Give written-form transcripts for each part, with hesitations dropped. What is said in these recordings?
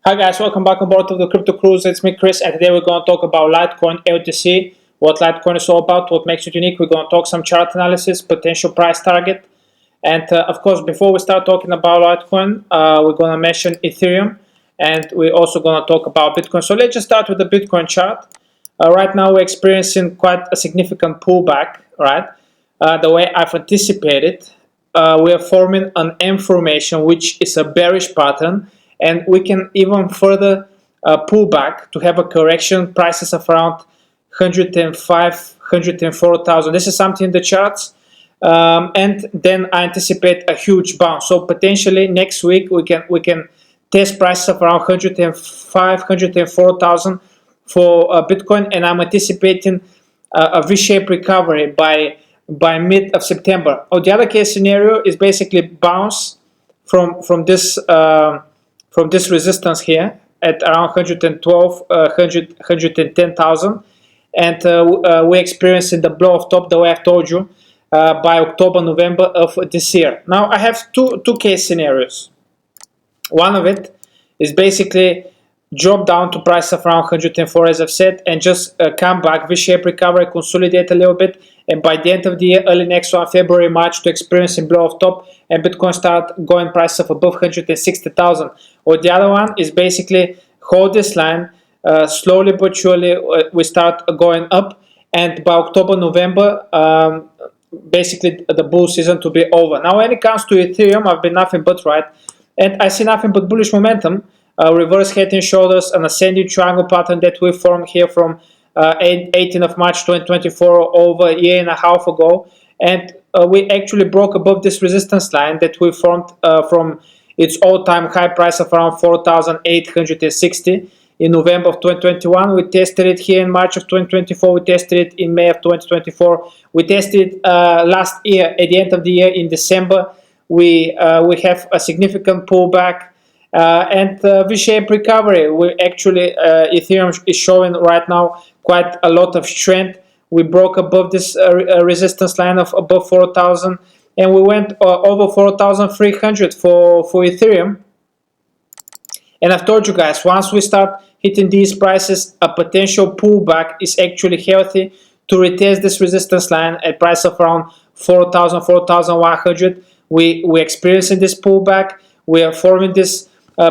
Hi guys, welcome back on board of the Crypto Cruise. It's me, Chris, and today we're going to talk about Litecoin, LTC, what Litecoin is all about, what makes it unique. We're going to talk some chart analysis, potential price target, and of course, before we start talking about Litecoin, we're going to mention Ethereum, and we're also going to talk about Bitcoin. So let's just start with the Bitcoin chart. Right now, we're experiencing quite a significant pullback, right? The way I've anticipated, we are forming an M formation, which is a bearish pattern. And we can even further pull back to have a correction, prices of around 105, 104,000. This is something in the charts. And then I anticipate a huge bounce. So potentially next week we can test prices of around 105, 104,000 for Bitcoin. And I'm anticipating a V-shaped recovery by mid of September. Or the other case scenario is basically bounce from this resistance here at around 112, 110,000, and we're experiencing the blow off top, the way I've told you, by October, November of this year. Now I have two case scenarios. One of it is basically drop down to price of around 104, as I've said, and just come back, V-shaped recovery, consolidate a little bit, and by the end of the year, early next one, February, March, to experience a blow off top, and Bitcoin start going price of above 160,000. Or the other one is basically hold this line, slowly but surely we start going up, and by October, November, basically the bull season to be over. Now when it comes to Ethereum, I've been nothing but right, and I see nothing but bullish momentum. Reverse head and shoulders, an ascending triangle pattern that we formed here from 18th of March 2024, over a year and a half ago, and we actually broke above this resistance line that we formed from its all-time high price of around 4,860 in November of 2021. We tested it here in March of 2024. We tested it in May of 2024. We tested it last year at the end of the year in December. We have a significant pullback. And V-shaped recovery. We actually Ethereum is showing right now quite a lot of strength. We broke above this resistance line of above 4,000, and we went over 4,300 for Ethereum. And I've told you guys, once we start hitting these prices, a potential pullback is actually healthy to retest this resistance line at price of around 4,000, 4,100. We're experiencing this pullback. We are forming this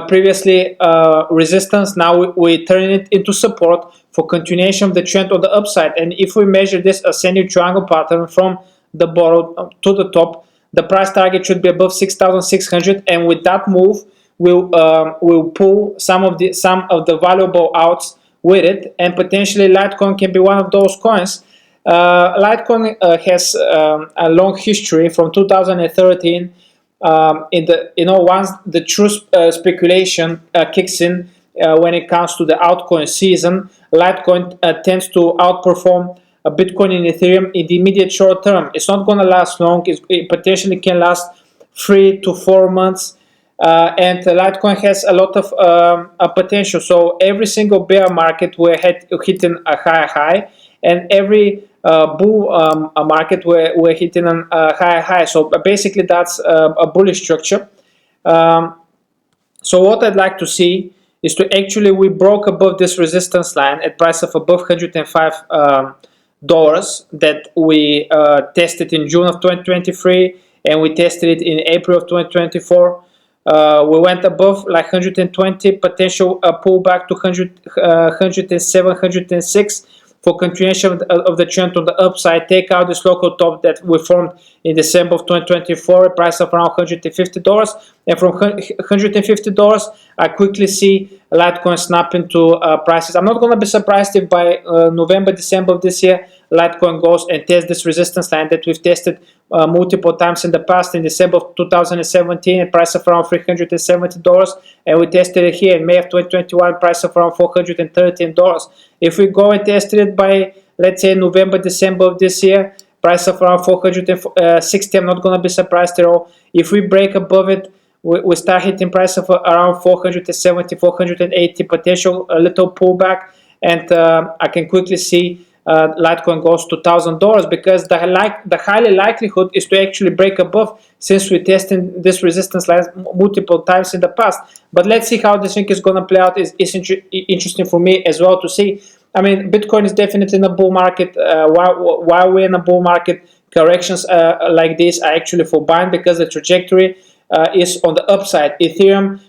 previously resistance. Now we turn it into support for continuation of the trend on the upside. And if we measure this ascending triangle pattern from the bottom to the top, the price target should be above 6,600. And with that move, we'll pull some of the valuable outs with it, and potentially Litecoin can be one of those coins. Litecoin has a long history from 2013. Once the true speculation kicks in when it comes to the altcoin season, Litecoin tends to outperform Bitcoin and Ethereum in the immediate short term. It's not going to last long. It potentially can last 3 to 4 months, and Litecoin has a lot of potential. So every single bear market we're hitting a high, and every bull market we're hitting a high. So basically that's a bullish structure. So what I'd like to see is to actually we broke above this resistance line at price of above $105 that we tested in June of 2023, and we tested it in April of 2024. We went above like 120, potential pullback to 107, 106 for continuation of the trend on the upside. Take out this local top that we formed in December of 2024, a price of around $150, and from $150 I quickly see Litecoin snapping to prices. I'm not going to be surprised if by November, December of this year Litecoin goes and tests this resistance line that we've tested multiple times in the past. In December of 2017, a price of around $370, and we tested it here in May of 2021, price of around $413. If we go and test it by, let's say, November, December of this year, price of around 460, I'm not going to be surprised at all. If we break above it, we start hitting price of around 470, 480, potential a little pullback, and I can quickly see Litecoin goes to $1,000, because the highly likelihood is to actually break above, since we tested this resistance line multiple times in the past. But let's see how this thing is going to play out. Is interesting for me as well to see. I mean, Bitcoin is definitely in a bull market. While we're in a bull market, corrections like this are actually for buying, because the trajectory is on the upside. Ethereum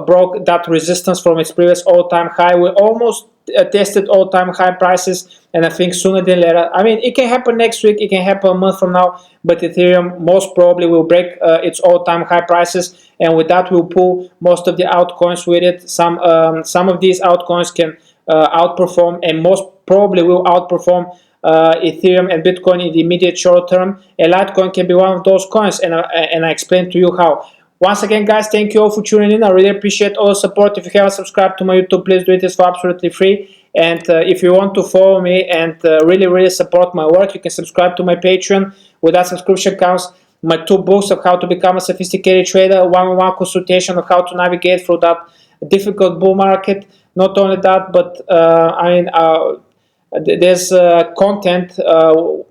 broke that resistance from its previous all-time high. We almost tested all-time high prices, and I think sooner than later, I mean, it can happen next week, it can happen a month from now, but Ethereum most probably will break its all-time high prices, and with that will pull most of the altcoins with it. Some of these altcoins can outperform, and most probably will outperform Ethereum and Bitcoin in the immediate short term. And Litecoin can be one of those coins, and I explained to you how. Once again, guys, thank you all for tuning in. I really appreciate all the support. If you haven't subscribed to my YouTube, please do it. It's for absolutely free. And if you want to follow me and really support my work, you can subscribe to my Patreon. With that subscription comes my 2 books of how to become a sophisticated trader, one-on-one consultation of how to navigate through that difficult bull market. Not only that, but there's content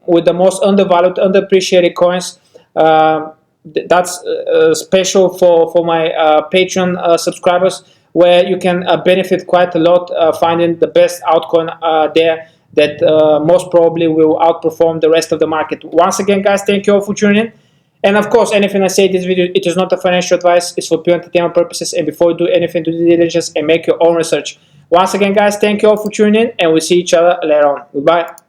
with the most undervalued, underappreciated coins. That's special for my Patreon subscribers, where you can benefit quite a lot finding the best altcoin there that most probably will outperform the rest of the market. Once again, guys, thank you all for tuning in. And of course, anything I say in this video, it is not a financial advice. It's for pure entertainment purposes. And before you do anything, do due diligence and make your own research. Once again, guys, thank you all for tuning in, and we'll see each other later on. Goodbye.